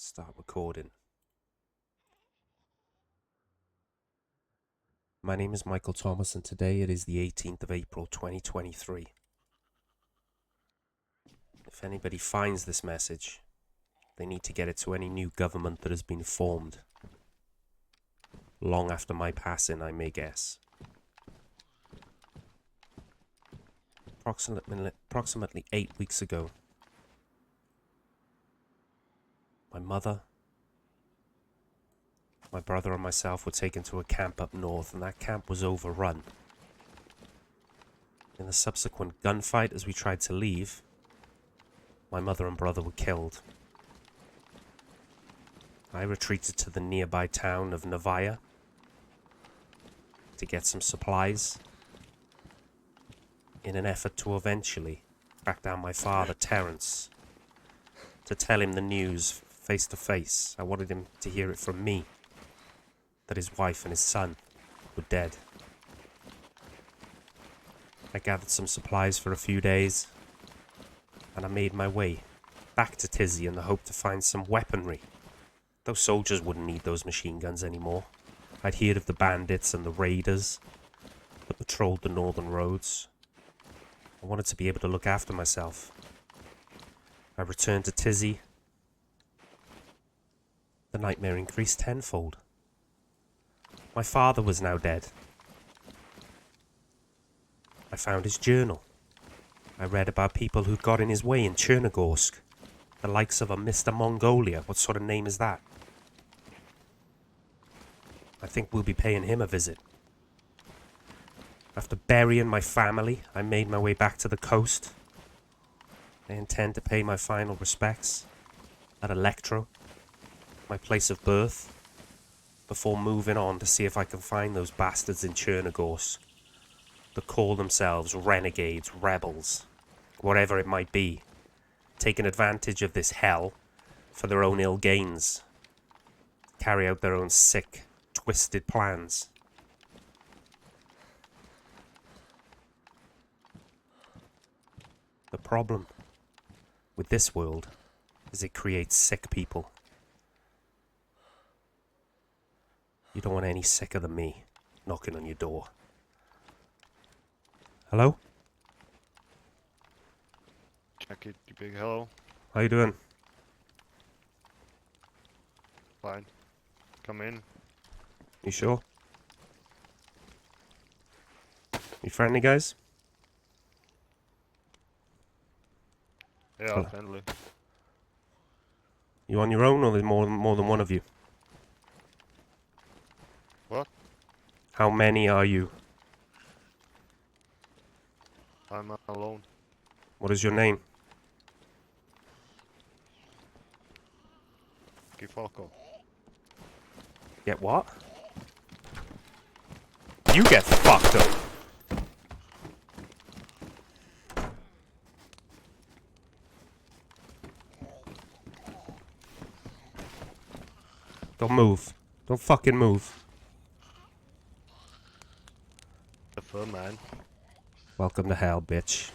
Start recording. My name is Michael Thomas, and today it is the 18th of April 2023. If anybody finds this message, they need to get it to any new government that has been formed. Long after my passing, I may guess. Approximately 8 weeks ago, my mother, my brother and myself were taken to a camp up north, and that camp was overrun. In the subsequent gunfight as we tried to leave, my mother and brother were killed. I retreated to the nearby town of Novaya to get some supplies in an effort to eventually track down my father, Terence, to tell him the news face to face. I wanted him to hear it from me that his wife and his son were dead. I gathered some supplies for a few days, and I made my way back to Tisy in the hope to find some weaponry. Those soldiers wouldn't need those machine guns anymore. I'd heard of the bandits and the raiders that patrolled the northern roads. I wanted to be able to look after myself. I returned to Tisy. The nightmare increased tenfold. My father was now dead. I found his journal. I read about people who'd got in his way in Chernogorsk. The likes of a Mr. Mongolia. What sort of name is that? I think we'll be paying him a visit. After burying my family, I made my way back to the coast. I intend to pay my final respects at Electro, my place of birth, before moving on to see if I can find those bastards in Chernogorsk that call themselves renegades, rebels, whatever it might be, taking advantage of this hell for their own ill gains, carry out their own sick, twisted plans. The problem with this world is it creates sick people. You don't want any sicker than me knocking on your door. Hello? Check it, you big hello. How you doing? Fine. Come in. You sure? You friendly, guys? Yeah, Hello. friendly. You on your own, or there's more than one of you? What? How many are you? I'm alone. What is your name? Kifalko. Get what? You get fucked up. Don't move. Don't fucking move. The fur man. Welcome to hell, bitch.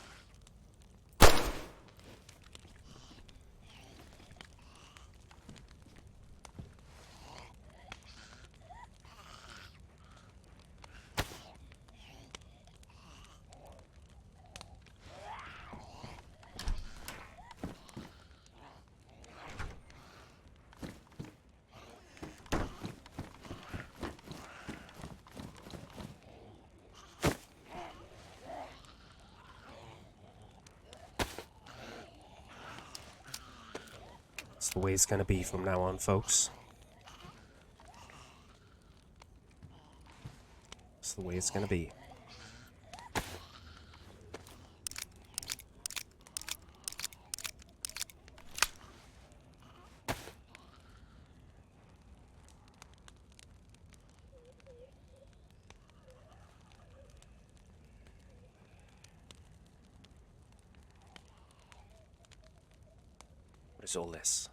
It's the way it's gonna be from now on, folks. It's the way it's gonna be. What is all this?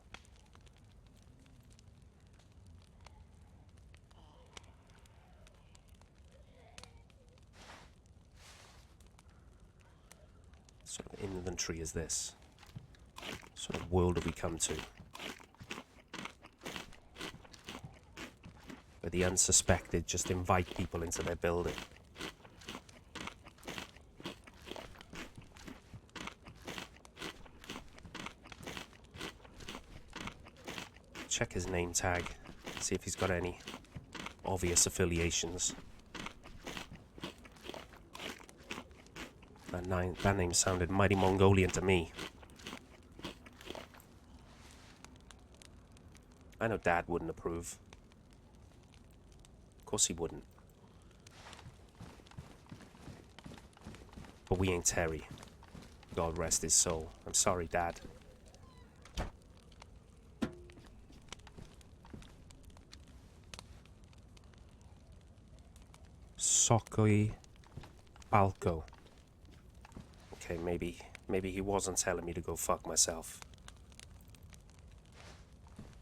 What sort of inventory is this? What sort of world have we come to? the unsuspected just invite people into their building. Check his name tag, see if he's got any obvious affiliations. That name sounded mighty Mongolian to me. I know Dad wouldn't approve. Of course he wouldn't. But we ain't Terry. God rest his soul. I'm sorry, Dad. Sokoi Falco. Okay, maybe he wasn't telling me to go fuck myself.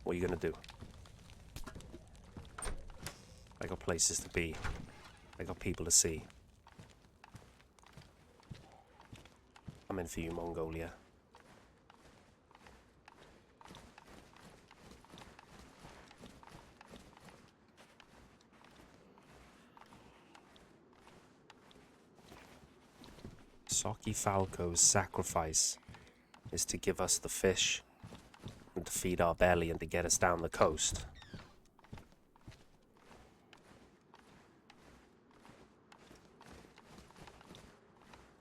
What are you gonna do? I got places to be. I got people to see. I'm in for you, Mongolia. Sokoi Falco's sacrifice is to give us the fish and to feed our belly and to get us down the coast.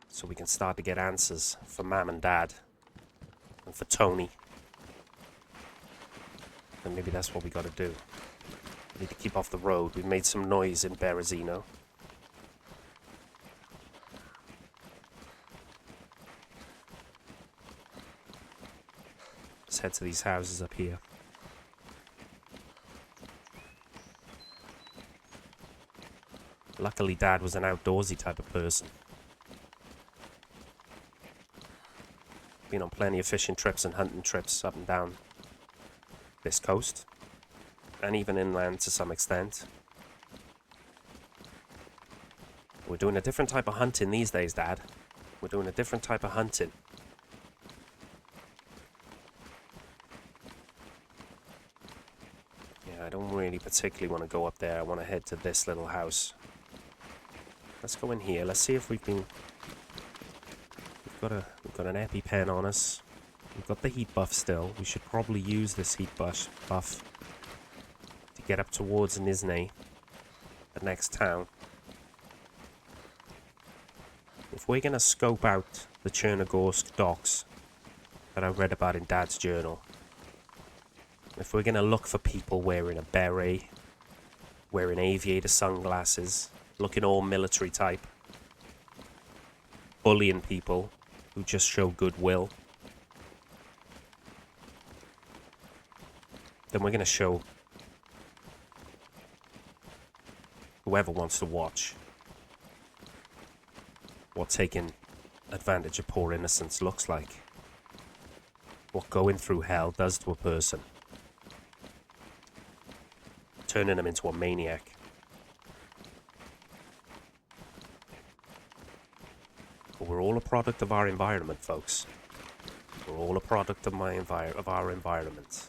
So we can start to get answers for Mam and Dad and for Tony. And maybe that's what we gotta do. We need to keep off the road. We've made some noise in Berezino. Let's head to these houses up here. Luckily, Dad was an outdoorsy type of person. Been on plenty of fishing trips and hunting trips up and down this coast, and even inland to some extent. We're doing a different type of hunting these days, Dad. We're doing a different type of hunting. Yeah, I don't really particularly want to go up there. I want to head to this little house. Let's go in here. Let's see if we've been... We've got an EpiPen on us. We've got the heat buff still. We should probably use this heat buff to get up towards Nizhny, the next town. If we're going to scope out the Chernogorsk docks that I read about in Dad's journal, if we're going to look for people wearing a beret, wearing aviator sunglasses, looking all military type, bullying people who just show goodwill, then we're going to show whoever wants to watch what taking advantage of poor innocence looks like. What going through hell does to a person. Turning them into a maniac. But we're all a product of our environment, folks. We're all a product of our environment.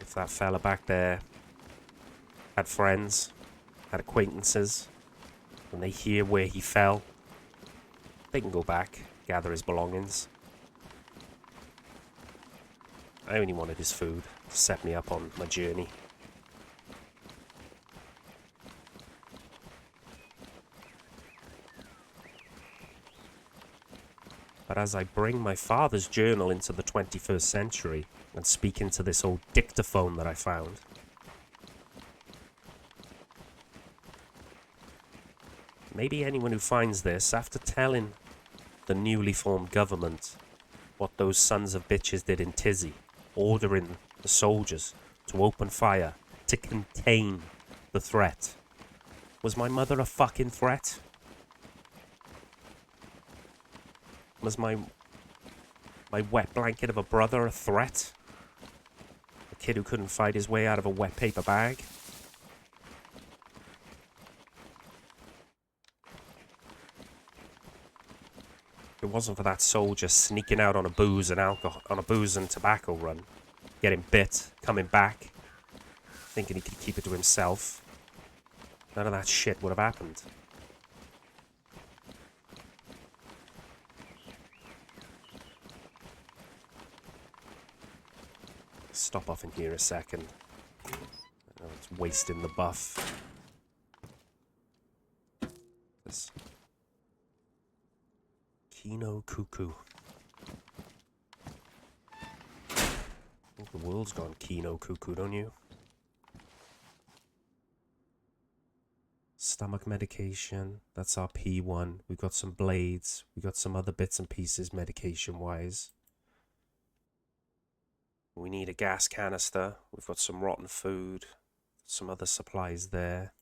If that fella back there had friends, had acquaintances, and they hear where he fell, they can go back, gather his belongings. I only wanted his food to set me up on my journey. But as I bring my father's journal into the 21st century and speak into this old dictaphone that I found, maybe anyone who finds this, after telling the newly formed government what those sons of bitches did in Tisy, ordering the soldiers to open fire to contain the threat. Was my mother a fucking threat? Was my wet blanket of a brother a threat? A kid who couldn't fight his way out of a wet paper bag? If it wasn't for that soldier sneaking out on a booze and tobacco run, getting bit, coming back, thinking he could keep it to himself, none of that shit would have happened. Stop off in here a second. Oh, it's wasting the buff. This Kino Cuckoo. I think the world's gone Kino Cuckoo, don't you? Stomach medication. That's our P1. We've got some blades. We've got some other bits and pieces medication-wise. We need a gas canister. We've got some rotten food. Some other supplies there.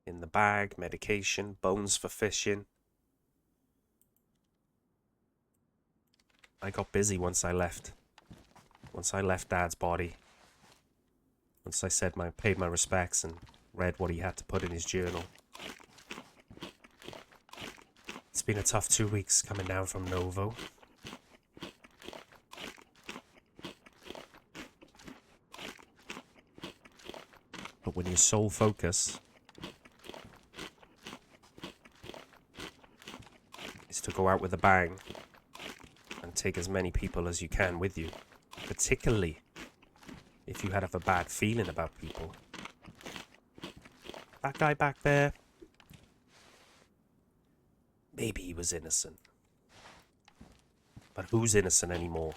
In the bag, medication, bones for fishing. I got busy once I left. Once I left Dad's body. Once I paid my respects and read what he had to put in his journal. It's been a tough 2 weeks coming down from Novo. But when your sole focus is to go out with a bang and take as many people as you can with you, particularly if you have a bad feeling about people. That guy back there, maybe he was innocent. But who's innocent anymore?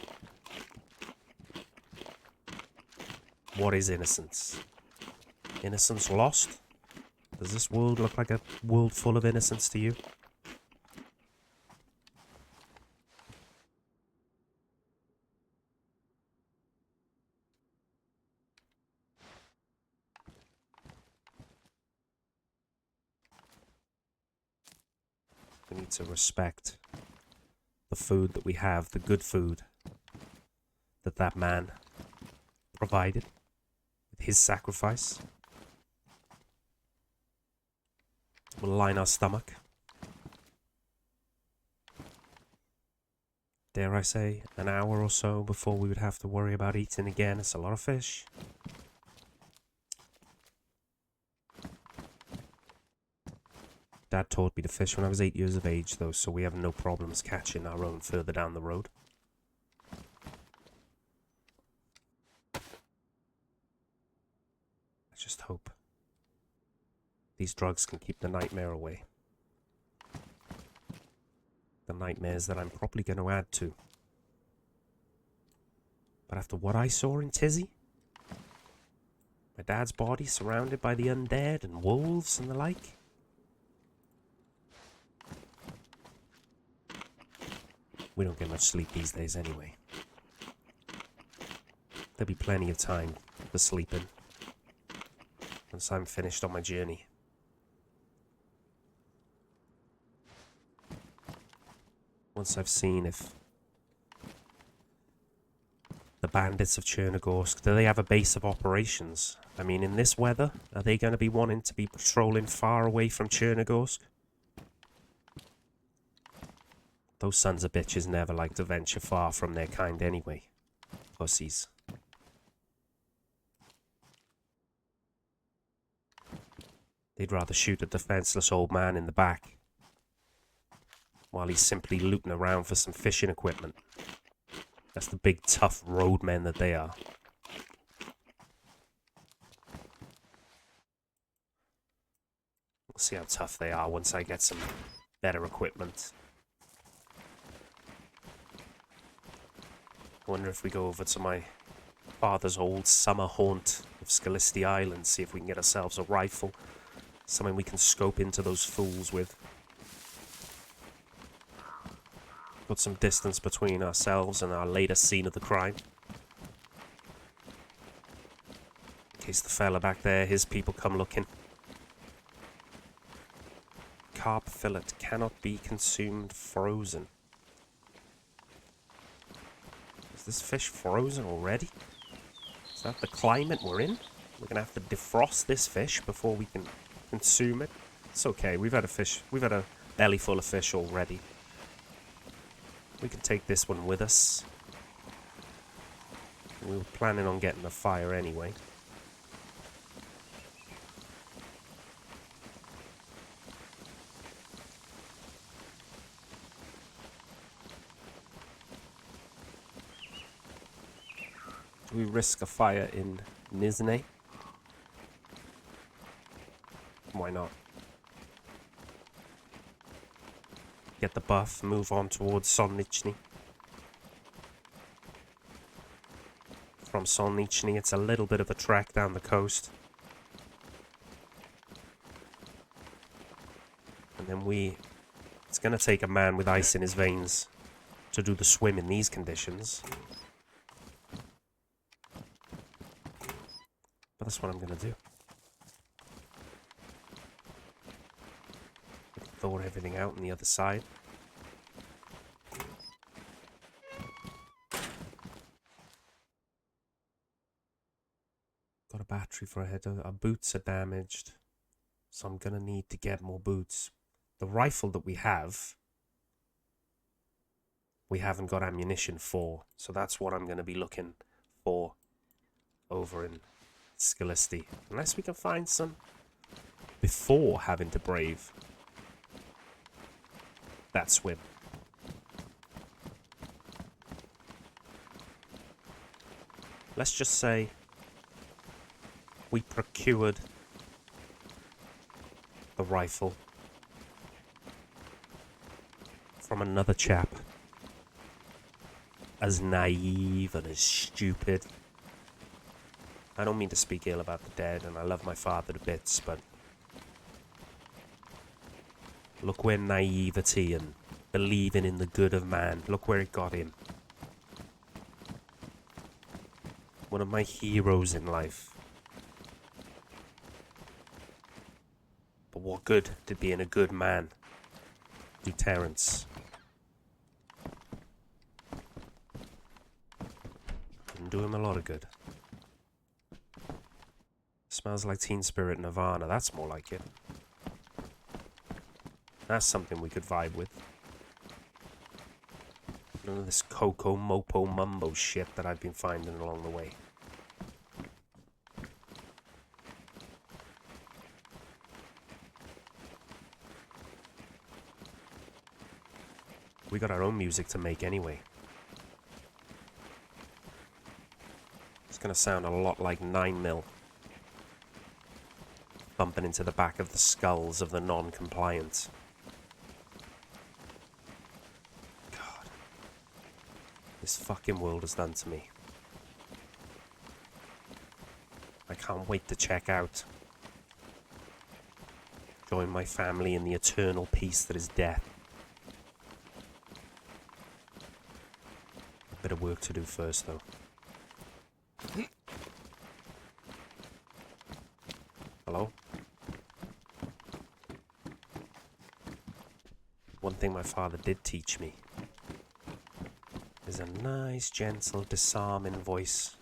What is innocence? Innocence lost? Does this world look like a world full of innocence to you? We need to respect the food that we have, the good food that man provided with his sacrifice. We'll line our stomach. Dare I say, an hour or so before we would have to worry about eating again. It's a lot of fish. Dad taught me to fish when I was 8 years of age, though, so we have no problems catching our own further down the road. I just hope these drugs can keep the nightmare away. The nightmares that I'm probably going to add to. But after what I saw in Tisy, my dad's body surrounded by the undead and wolves and the like, we don't get much sleep these days anyway. There'll be plenty of time for sleeping once I'm finished on my journey. Once I've seen if the bandits of Chernogorsk, do they have a base of operations? I mean, in this weather, are they going to be wanting to be patrolling far away from Chernogorsk? Those sons of bitches never like to venture far from their kind anyway. Pussies. They'd rather shoot a defenseless old man in the back while he's simply looting around for some fishing equipment. That's the big tough roadmen that they are. We'll see how tough they are once I get some better equipment. I wonder if we go over to my father's old summer haunt of Scalisti Island, see if we can get ourselves a rifle. Something we can scope into those fools with. Put some distance between ourselves and our latest scene of the crime. In case the fella back there, his people come looking. Carp fillet cannot be consumed frozen. Is this fish frozen already? Is that the climate we're in? We're gonna have to defrost this fish before we can consume it. It's okay. We've had a belly full of fish already. We can take this one with us. We were planning on getting a fire anyway. Do we risk a fire in Nizhny? Why not? Get the buff, move on towards Solnichny. From Solnichny, it's a little bit of a trek down the coast. And then it's going to take a man with ice in his veins to do the swim in these conditions. But that's what I'm going to do. Thaw everything out on the other side. Got a battery for a header. Our boots are damaged, so I'm gonna need to get more boots. The rifle that we haven't got ammunition for, so that's what I'm gonna be looking for over in Skalisty. Unless we can find some before having to brave that swim. Let's just say we procured the rifle from another chap as naive and as stupid. I don't mean to speak ill about the dead, and I love my father to bits, but look where naivety and believing in the good of man, look where it got him. One of my heroes in life. But what good did being a good man do Terence? Didn't do him a lot of good. Smells like Teen Spirit Nirvana, that's more like it. That's something we could vibe with. None of this Coco Mopo Mumbo shit that I've been finding along the way. We got our own music to make anyway. It's gonna sound a lot like 9mm. Bumping into the back of the skulls of the non-compliant. God. This fucking world has done to me. I can't wait to check out. Join my family in the eternal peace that is death. A bit of work to do first, though. Hello? One thing my father did teach me is a nice, gentle, disarming voice.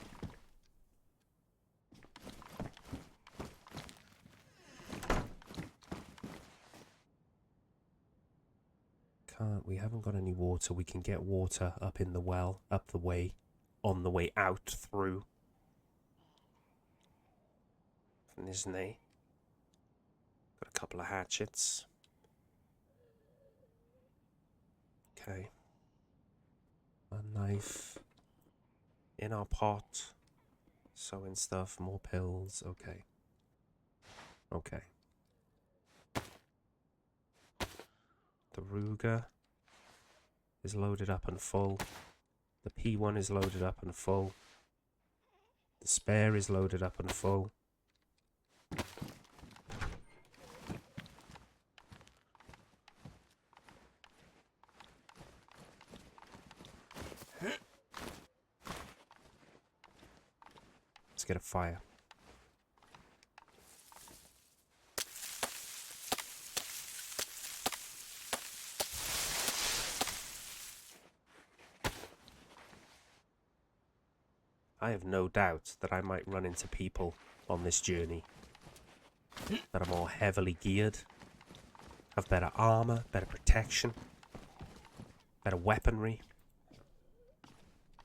We haven't got any water. We can get water up in the well, up the way, on the way out through. Nizhny. Got a couple of hatchets. Okay. A knife. In our pot. Sewing stuff, more pills. Okay. Okay. The Ruger is loaded up and full. The P1 is loaded up and full. The spare is loaded up and full. Let's get a fire. I have no doubt that I might run into people on this journey that are more heavily geared have better armor, better protection, better weaponry.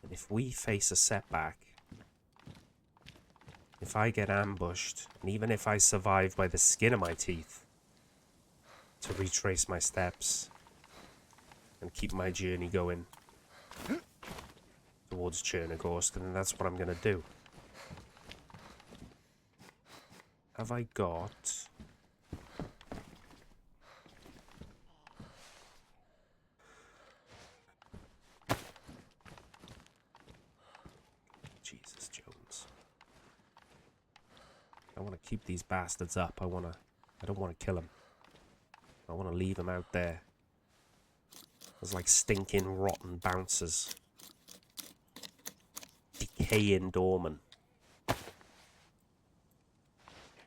And if we face a setback, if I get ambushed, and even if I survive by the skin of my teeth to retrace my steps and keep my journey going towards Chernogorsk, then that's what I'm going to do. Have I got... Jesus Jones. I want to keep these bastards up. I don't want to kill them. I want to leave them out there as like stinking, rotten bouncers. Decaying doormen.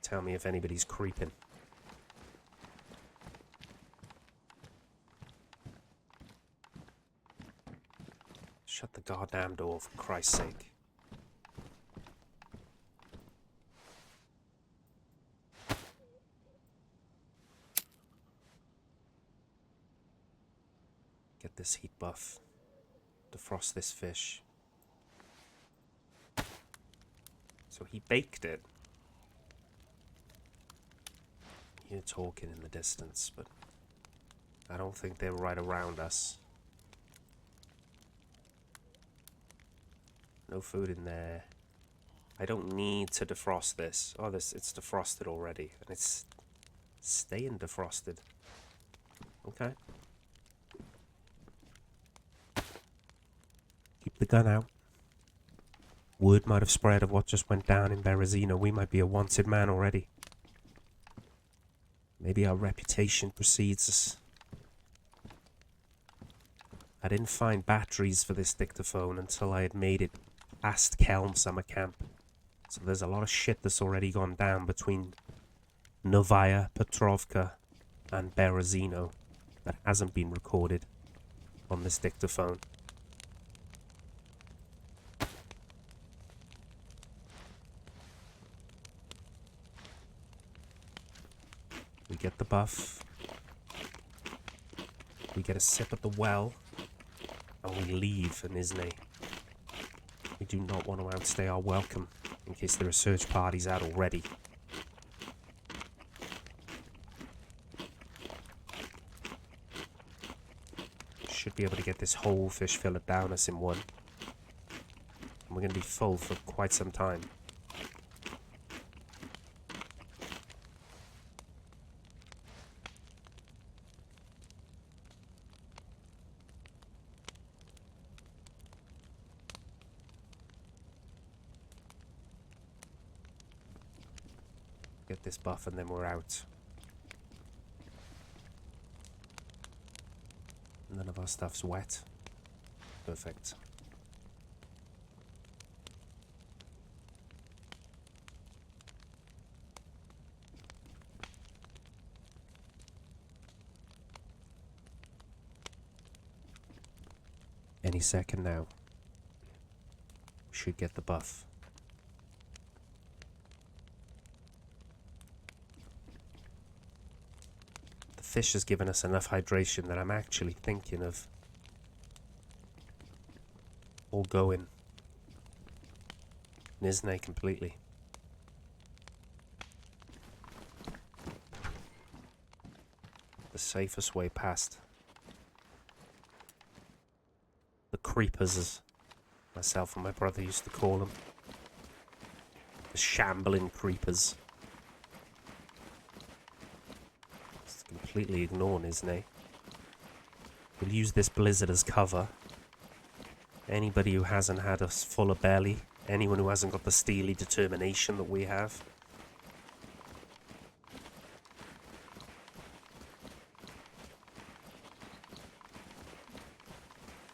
Tell me if anybody's creeping. Shut the goddamn door, for Christ's sake. Get this heat buff. Defrost this fish. So he baked it. You're talking in the distance, but I don't think they're right around us. No food in there. I don't need to defrost this. Oh, it's defrosted already, and it's staying defrosted. Okay. Keep the gun out. Word might have spread of what just went down in Berezino. We might be a wanted man already. Maybe our reputation precedes us. I didn't find batteries for this dictaphone until I had made it past Kelm Summer Camp. So there's a lot of shit that's already gone down between Novaya, Petrovka, and Berezino that hasn't been recorded on this dictaphone. We get the buff. We get a sip at the well. And we leave IntenZ. We do not want to outstay our welcome in case there are search parties out already. Should be able to get this whole fish fillet down us in one. And we're going to be full for quite some time. Get this buff and then we're out. None of our stuff's wet. Perfect. Any second now. We should get the buff. Fish has given us enough hydration that I'm actually thinking of all going IntenZ completely. The safest way past the creepers, as myself and my brother used to call them. The shambling creepers. Completely ignored, isn't he? We'll use this blizzard as cover. Anybody who hasn't had a fuller belly, anyone who hasn't got the steely determination that we have,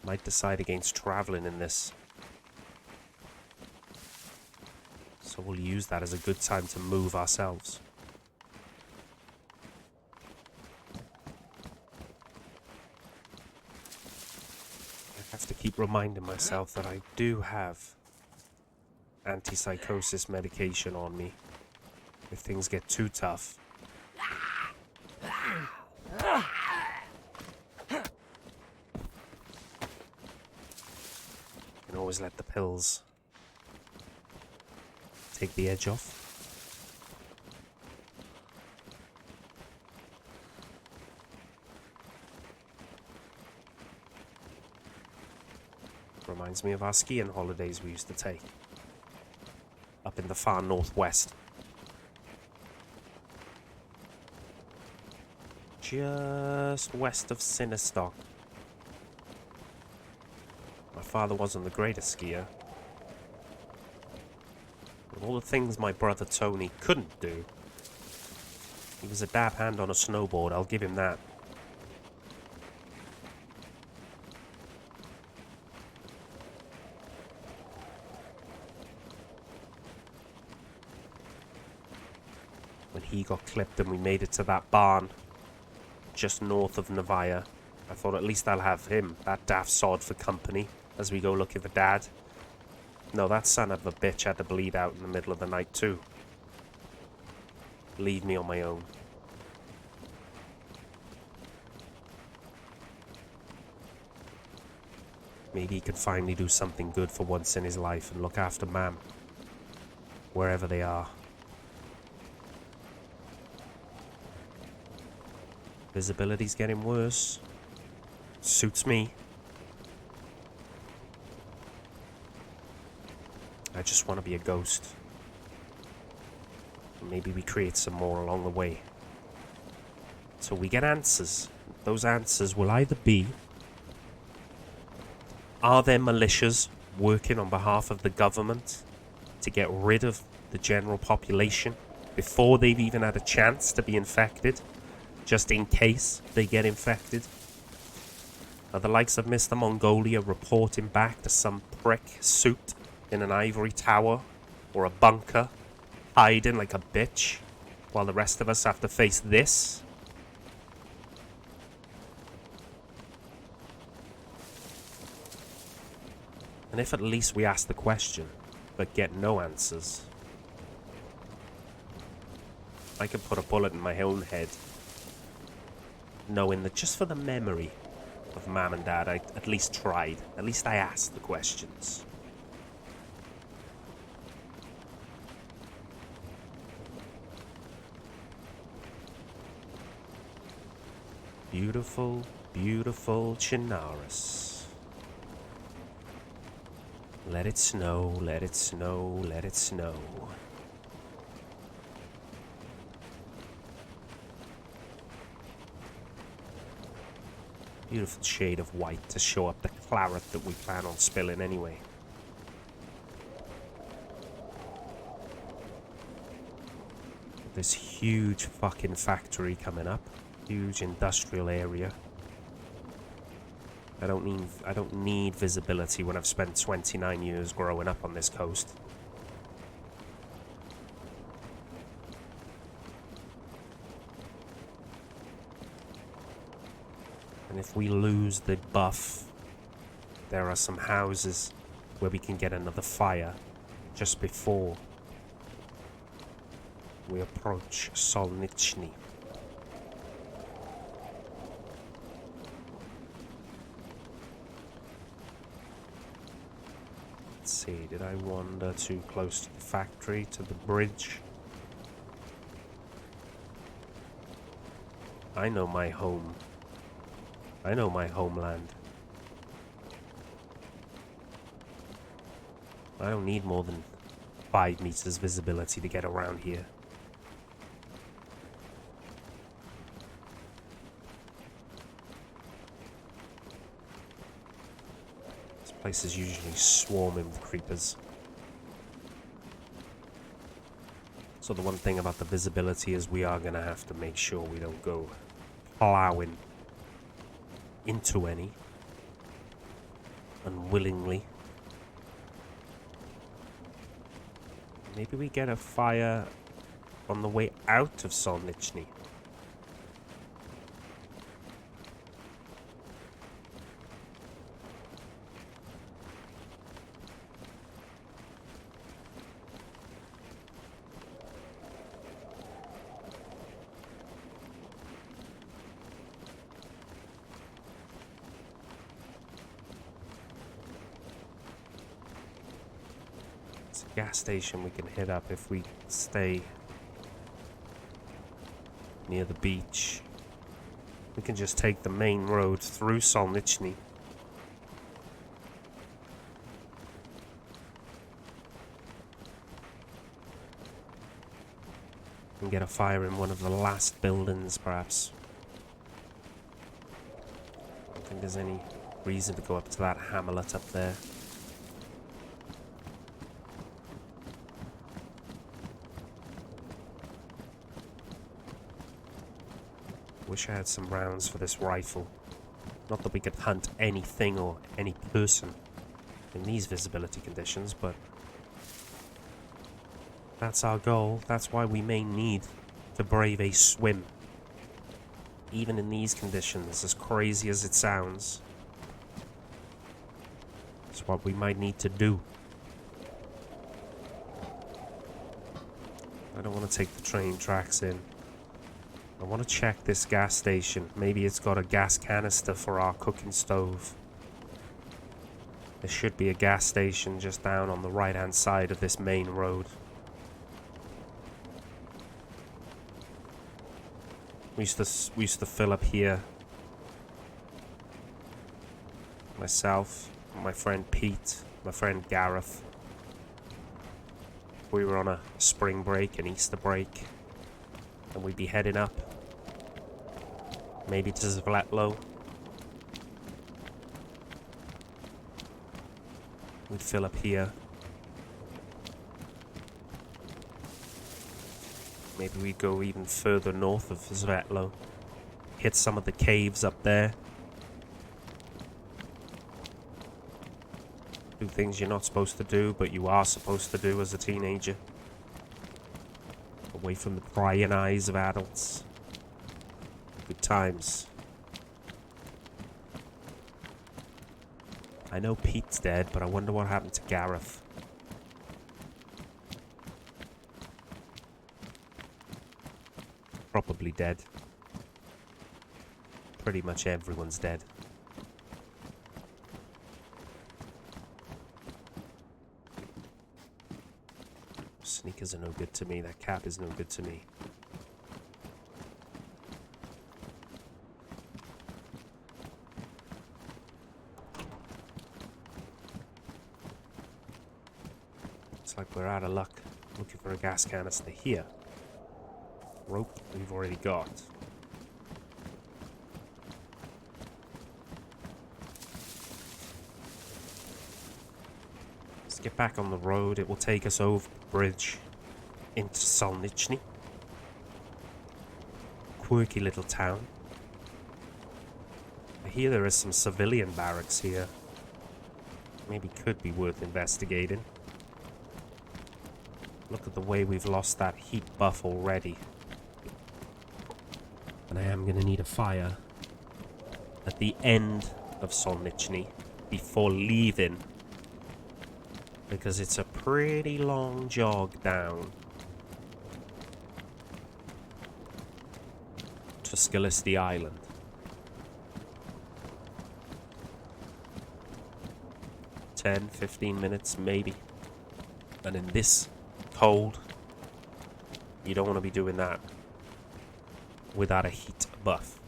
might decide against traveling in this. So we'll use that as a good time to move ourselves. I have to keep reminding myself that I do have antipsychosis medication on me if things get too tough. always let the pills take the edge off. Reminds me of our skiing holidays we used to take up in the far northwest. Just west of Sinistock. My father wasn't the greatest skier. But all the things my brother Tony couldn't do, he was a dab hand on a snowboard, I'll give him that. When he got clipped and we made it to that barn just north of Nevaeh, I thought at least I'll have him, that daft sod, for company as we go looking for Dad. No, that son of a bitch had to bleed out in the middle of the night too. Leave me on my own. Maybe he could finally do something good for once in his life and look after Mam, wherever they are. Visibility's getting worse. Suits me. I just want to be a ghost. Maybe we create some more along the way. So we get answers. Those answers will either be, are there militias working on behalf of the government to get rid of the general population before they've even had a chance to be infected, just in case they get infected? Are the likes of Mr. Mongolia reporting back to some prick suit in an ivory tower or a bunker, hiding like a bitch, while the rest of us have to face this? And if at least we ask the question, but get no answers, I could put a bullet in my own head, knowing that just for the memory of Mum and Dad, I at least tried. At least I asked the questions. Beautiful, beautiful Chinaris. Let it snow, let it snow, let it snow. Beautiful shade of white to show up the claret that we plan on spilling anyway. This huge fucking factory coming up. Huge industrial area. I don't need visibility when I've spent 29 years growing up on this coast. And if we lose the buff, there are some houses where we can get another fire just before we approach Solnichny. Let's see, did I wander too close to the factory, to the bridge? I know my home. I know my homeland. I don't need more than 5 meters visibility to get around here. This place is usually swarming with creepers. So the one thing about the visibility is we are going to have to make sure we don't go plowing into any unwillingly. Maybe we get a fire on the way out of Solnichny. There's a gas station we can hit up if we stay near the beach. We can just take the main road through Solnichny. And get a fire in one of the last buildings, perhaps. I don't think there's any reason to go up to that hamlet up there. Wish I had some rounds for this rifle. Not that we could hunt anything or any person in these visibility conditions, but that's our goal. That's why we may need to brave a swim. Even in these conditions, as crazy as it sounds, it's what we might need to do. I don't want to take the train tracks in. I want to check this gas station. Maybe it's got a gas canister for our cooking stove. There should be a gas station just down on the right-hand side of this main road. We used to fill up here. Myself, my friend Pete, my friend Gareth. We were on a spring break, an Easter break, and we'd be heading up. Maybe to Zvetlo. We'd fill up here. Maybe we'd go even further north of Zvetlo. Hit some of the caves up there. Do things you're not supposed to do, but you are supposed to do as a teenager. Away from the prying eyes of adults. Good times. I know Pete's dead, but I wonder what happened to Gareth. Probably dead. Pretty much everyone's dead. Sneakers are no good to me. That cap is no good to me. Looks like we're out of luck. Looking for a gas canister here. Rope we've already got. Let's get back on the road. It will take us over the bridge into Solnichny. Quirky little town. I hear there is some civilian barracks here. Maybe could be worth investigating. Look at the way we've lost that heat buff already. And I am going to need a fire at the end of Solnichny before leaving. Because it's a pretty long jog down to Skalisty Island. Ten, 15 minutes maybe. And in this cold, you don't want to be doing that without a heat buff.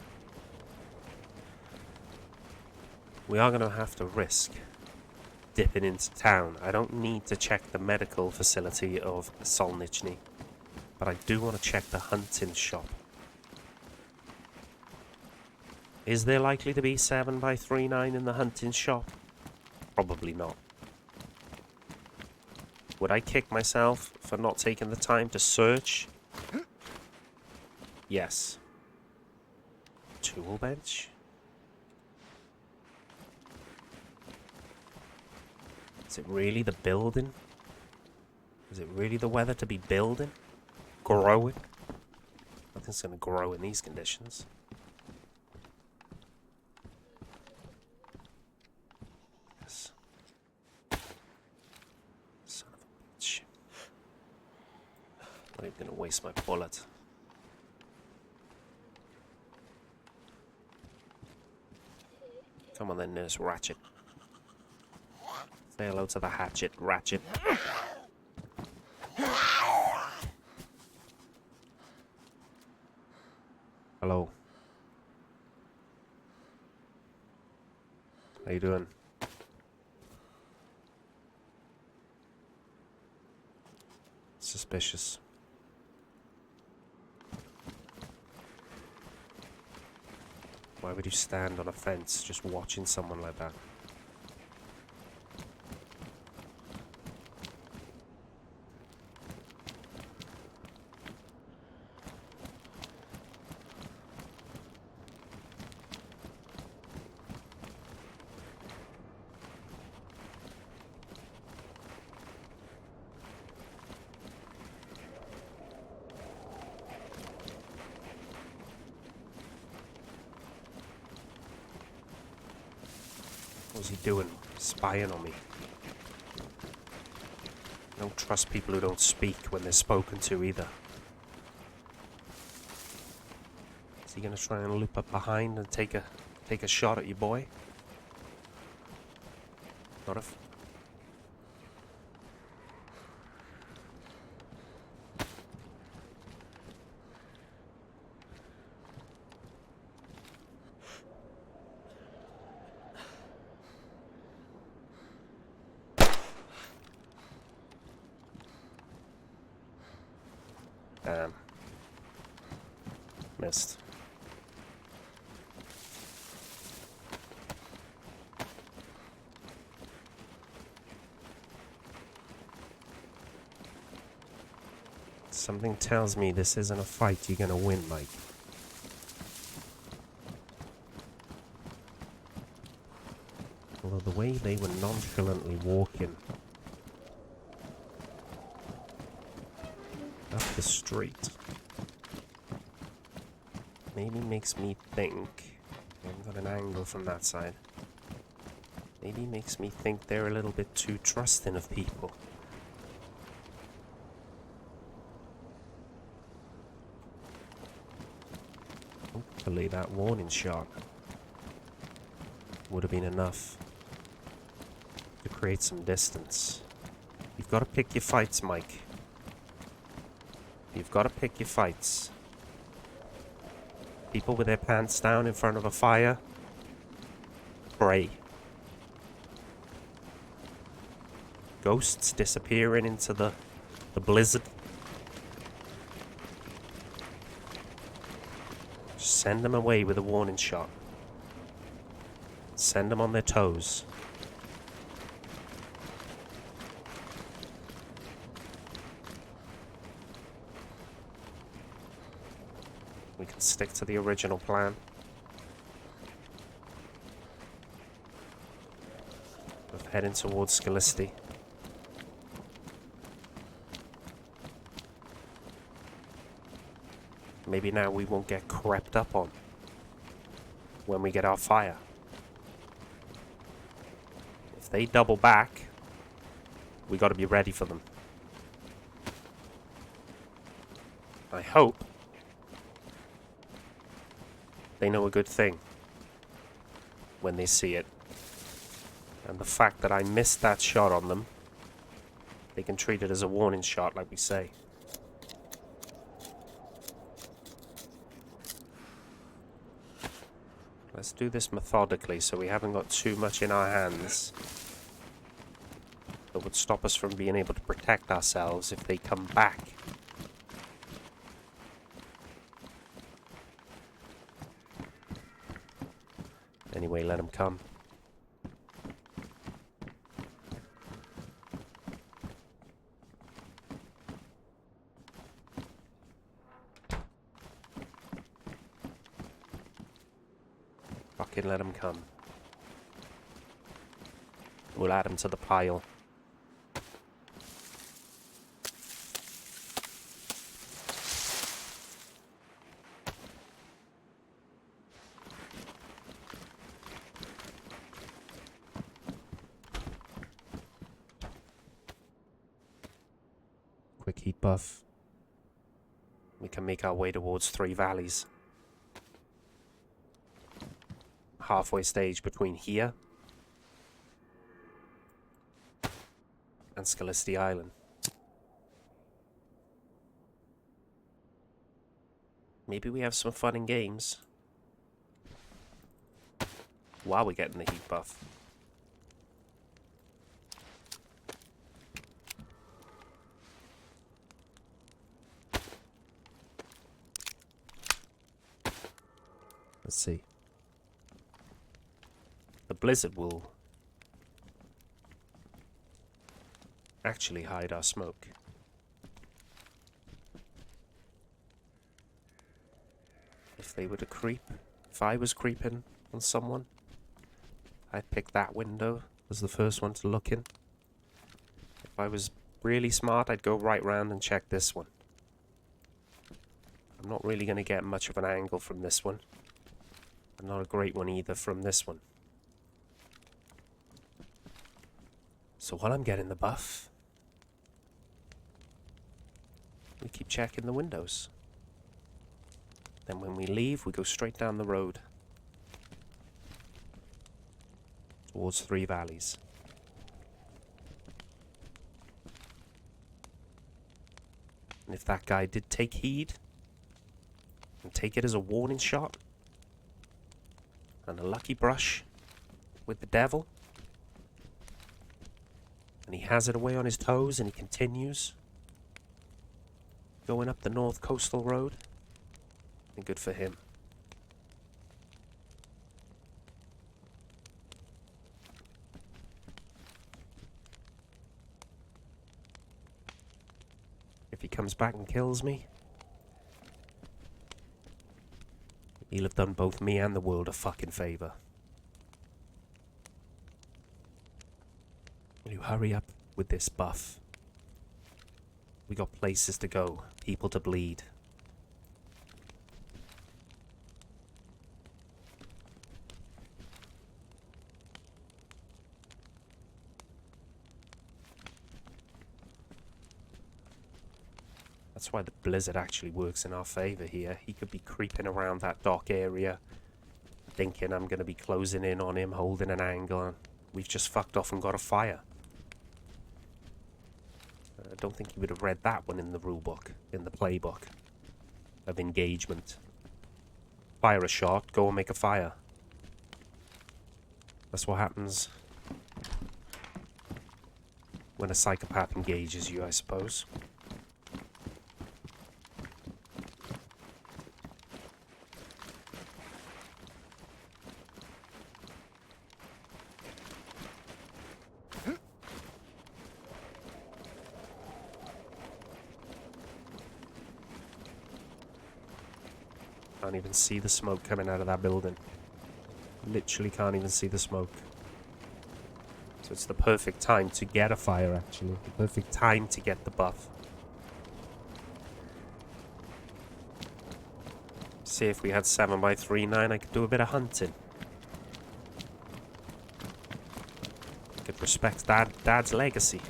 We are going to have to risk dipping into town. I don't need to check the medical facility of Solnichny, but I do want to check the hunting shop. Is there likely to be 7x39 in the hunting shop? Probably not. Would I kick myself for not taking the time to search? Yes. Tool bench? Is it really the building? Is it really the weather to be building? Growing? Nothing's gonna grow in these conditions. Yes. Son of a bitch. I'm not even gonna waste my bullet. Come on then, Nurse Ratchet. Say hello to the hatchet, Ratchet. Hello. How you doing? Suspicious. Why would you stand on a fence just watching someone like that? What was he doing? Spying on me. I don't trust people who don't speak when they're spoken to either. Is he gonna try and loop up behind and take a shot at your boy? Not if. Damn. Missed. Something tells me this isn't a fight you're gonna win, Mike. Although the way they were nonchalantly walking up the street maybe makes me think. I haven't got an angle from that side. Maybe makes me think they're a little bit too trusting of people. Hopefully that warning shot would have been enough to create some distance. You've got to pick your fights, Mike. You've got to pick your fights. People with their pants down in front of a fire, pray. Ghosts disappearing into the blizzard. Send them away with a warning shot. Send them on their toes. We can stick to the original plan of heading towards Scalicity. Maybe now we won't get crept up on when we get our fire. If they double back, we got to be ready for them. I hope they know a good thing when they see it. And the fact that I missed that shot on them, they can treat it as a warning shot, like we say. Let's do this methodically so we haven't got too much in our hands that would stop us from being able to protect ourselves if they come back. Anyway, let them come. Fucking let them come. We'll add them to the pile. Quick heat buff. We can make our way towards Three Valleys. Halfway stage between here and Scalicity Island. Maybe we have some fun in games while we're getting the heat buff. Let's see. The blizzard will actually hide our smoke. If they were to creep, if I was creeping on someone, I'd pick that window as the first one to look in. If I was really smart, I'd go right round and check this one. I'm not really going to get much of an angle from this one. And not a great one either from this one. So while I'm getting the buff, we keep checking the windows. Then when we leave, we go straight down the road towards Three Valleys. And if that guy did take heed and take it as a warning shot and a lucky brush with the devil, and he has it away on his toes and he continues going up the North Coastal Road, then good for him. If he comes back and kills me, he'll have done both me and the world a fucking favour. Will you hurry up with this buff? We got places to go, people to bleed. That's why the blizzard actually works in our favour here. He could be creeping around that dock area, thinking I'm going to be closing in on him, holding an angle, and we've just fucked off and got a fire. I don't think he would have read that one in the rulebook, in the playbook of engagement. Fire a shot, go and make a fire. That's what happens when a psychopath engages you, I suppose. Can't even see the smoke coming out of that building. Literally can't even see the smoke. So it's the perfect time to get a fire, actually. The perfect time to get the buff. See, if we had 7x39, I could do a bit of hunting. Could respect Dad's legacy.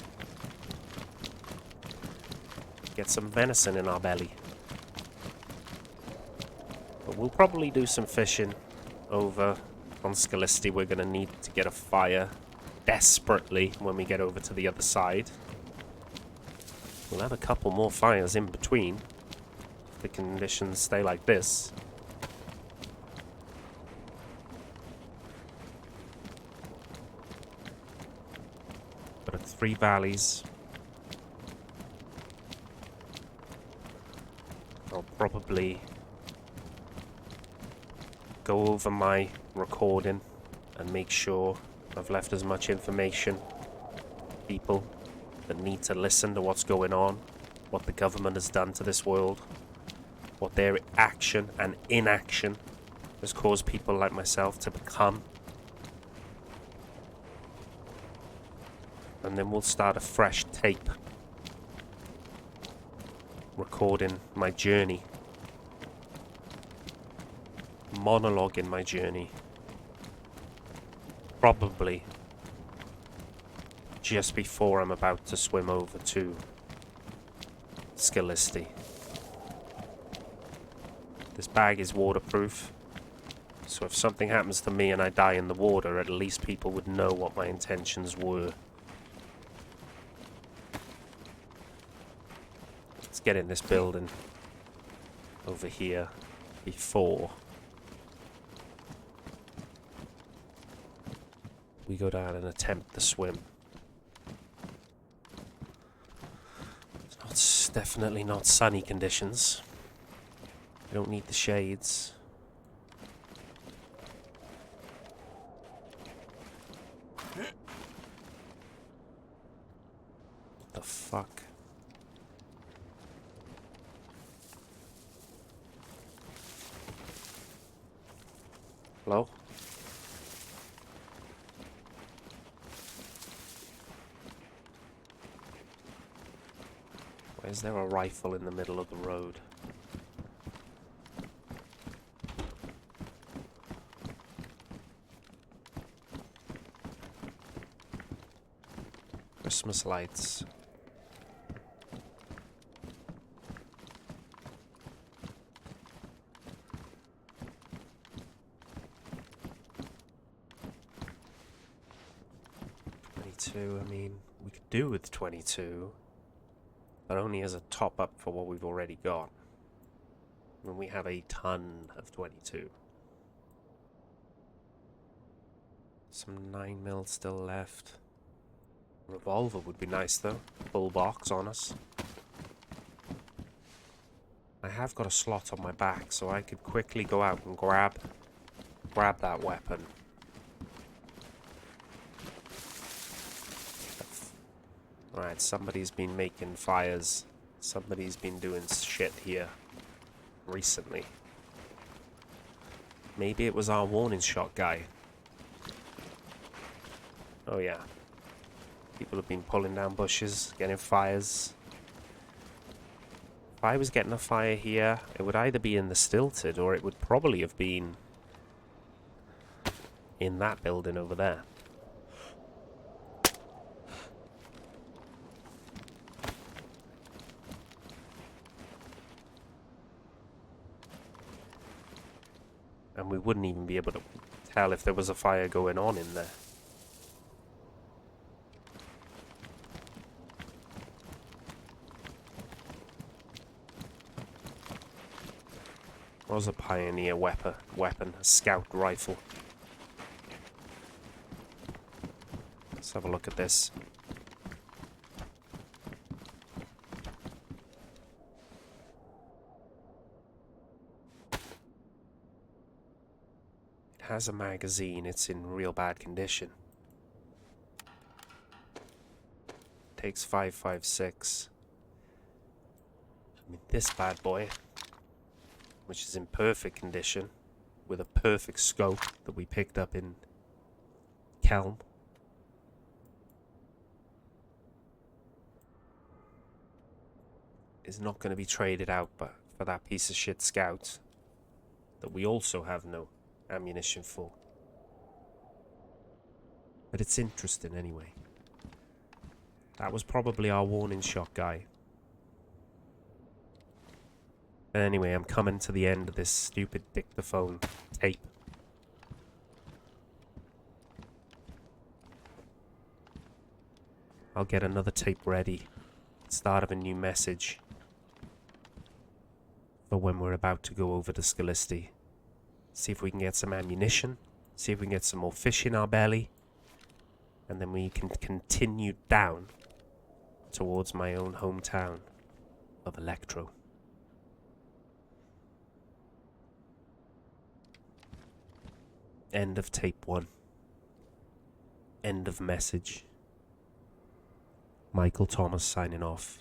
Get some venison in our belly. But we'll probably do some fishing over on Scalisti. We're going to need to get a fire desperately when we get over to the other side. We'll have a couple more fires in between if the conditions stay like this. But at Three Valleys, I'll probably go over my recording and make sure I've left as much information for people that need to listen to what's going on, what the government has done to this world, what their action and inaction has caused people like myself to become. And then we'll start a fresh tape recording my journey, monologuing my journey, probably just before I'm about to swim over to Scalisti. This bag is waterproof, so if something happens to me and I die in the water, at least people would know what my intentions were. Let's get in this building. over here before we go down and attempt the swim. It's definitely not sunny conditions. We don't need the shades. What the fuck? Hello? Why is there a rifle in the middle of the road? Christmas lights. I mean, we could do with 22, but only as a top-up for what we've already got. And we have a ton of 22. Some 9mm still left. Revolver would be nice though. Full box on us. I have got a slot on my back, so I could quickly go out and grab that weapon. Right, somebody's been making fires. Somebody's been doing shit here recently. Maybe it was our warning shot guy. Oh yeah. People have been pulling down bushes, getting fires. If I was getting a fire here, it would either be in the stilted or it would probably have been in that building over there. And we wouldn't even be able to tell if there was a fire going on in there. Was a pioneer weapon, a scout rifle. Let's have a look at this. It has a magazine, it's in real bad condition. Takes 5.56. I mean, this bad boy, which is in perfect condition, with a perfect scope that we picked up in Kelm. Is not going to be traded out for that piece of shit scout that we also have no ammunition for. But it's interesting anyway. That was probably our warning shot guy. But anyway, I'm coming to the end of this stupid dictaphone tape. I'll get another tape ready. Start of a new message. For when we're about to go over to Scalisti. See if we can get some ammunition. See if we can get some more fish in our belly. And then we can continue down towards my own hometown of Electro. End of tape 1. End of message. Michael Thomas signing off.